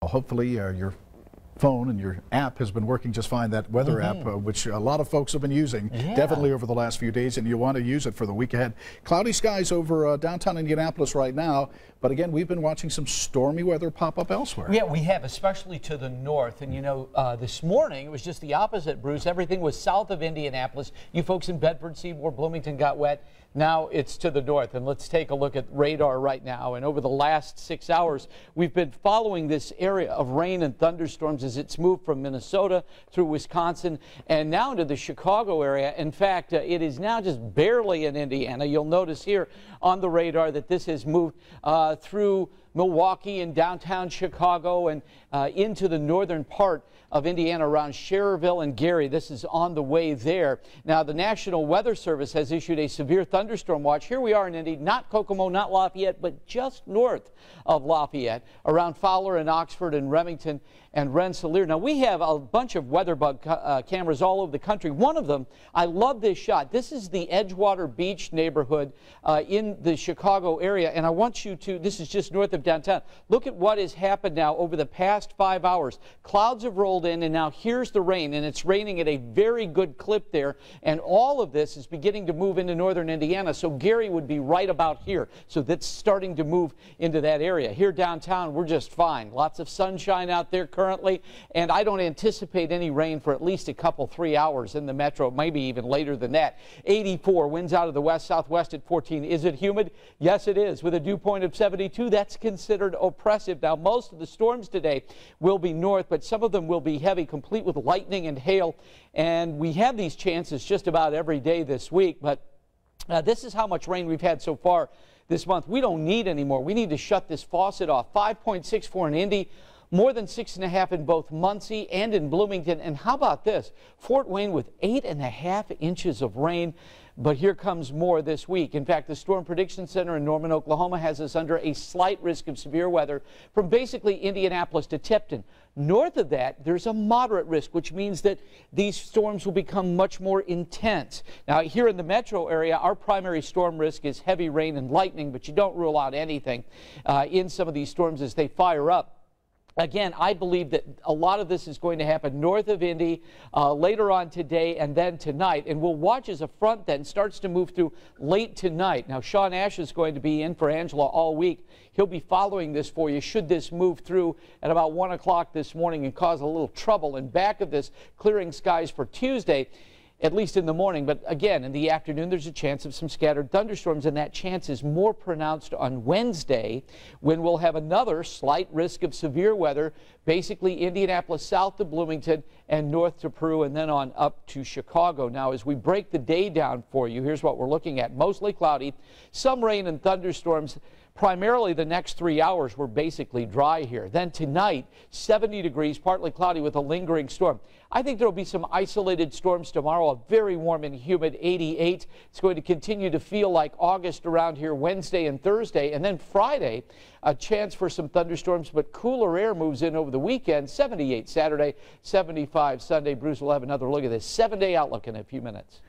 Hopefully your phone and your app has been working just fine, that weather app, which a lot of folks have been using definitely over the last few days, and you want to use it for the week ahead. Cloudy skies over downtown Indianapolis right now, but again, we've been watching some stormy weather pop up elsewhere. Yeah, we have, especially to the north. And you know, this morning it was just the opposite, Bruce. Everything was south of Indianapolis. You folks in Bedford, Seymour, Bloomington got wet. Now it's to the north, and let's take a look at radar right now. And over the last 6 hours, we've been following this area of rain and thunderstorms as it's moved from Minnesota through Wisconsin and now into the Chicago area. In fact, it is now just barely in Indiana. You'll notice here on the radar that this has moved through Milwaukee and downtown Chicago and into the northern part of Indiana around Schererville and Gary. This is on the way there. Now, the National Weather Service has issued a severe thunderstorm watch. Here we are in Indy, not Kokomo, not Lafayette, but just north of Lafayette, around Fowler and Oxford and Remington and Rensselaer. Now, we have a bunch of weather bug cameras all over the country. One of them, I love this shot. This is the Edgewater Beach neighborhood in the Chicago area, and I want you to, this is just north of downtown. Look at what has happened now over the past 5 hours. Clouds have rolled in, and now here's the rain, and it's raining at a very good clip there, and all of this is beginning to move into northern Indiana, so Gary would be right about here. So that's starting to move into that area. Here downtown, we're just fine. Lots of sunshine out there currently, and I don't anticipate any rain for at least a couple, 3 hours in the metro, maybe even later than that. 84, winds out of the west-southwest at 14. Is it humid? Yes, it is. With a dew point of 72, that's considered oppressive. Now, most of the storms today will be north, but some of them will be heavy, complete with lightning and hail, and we have these chances just about every day this week, but this is how much rain we've had so far this month. We don't need any more. We need to shut this faucet off. 5.64 in Indy, more than 6.5 in both Muncie and in Bloomington. And how about this? Fort Wayne with 8.5 inches of rain. But here comes more this week. In fact, the Storm Prediction Center in Norman, Oklahoma has us under a slight risk of severe weather from basically Indianapolis to Tipton. North of that, there's a moderate risk, which means that these storms will become much more intense. Now, here in the metro area, our primary storm risk is heavy rain and lightning, but you don't rule out anything in some of these storms as they fire up. Again, I believe that a lot of this is going to happen north of Indy later on today and then tonight. And we'll watch as a front then starts to move through late tonight. Now, Sean Ash is going to be in for Angela all week. He'll be following this for you should this move through at about 1 o'clock this morning and cause a little trouble. In back of this, clearing skies for Tuesday, at least in the morning. But again, in the afternoon, there's a chance of some scattered thunderstorms, and that chance is more pronounced on Wednesday when we'll have another slight risk of severe weather, basically Indianapolis south to Bloomington and north to Peru and then on up to Chicago. Now, as we break the day down for you, here's what we're looking at. Mostly cloudy, some rain and thunderstorms. Primarily the next 3 hours were basically dry here. Then tonight, 70 degrees, partly cloudy with a lingering storm. I think there will be some isolated storms tomorrow, a very warm and humid 88. It's going to continue to feel like August around here Wednesday and Thursday. And then Friday, a chance for some thunderstorms, but cooler air moves in over the weekend. 78 Saturday, 75 Sunday. Bruce will have another look at this 7-day outlook in a few minutes.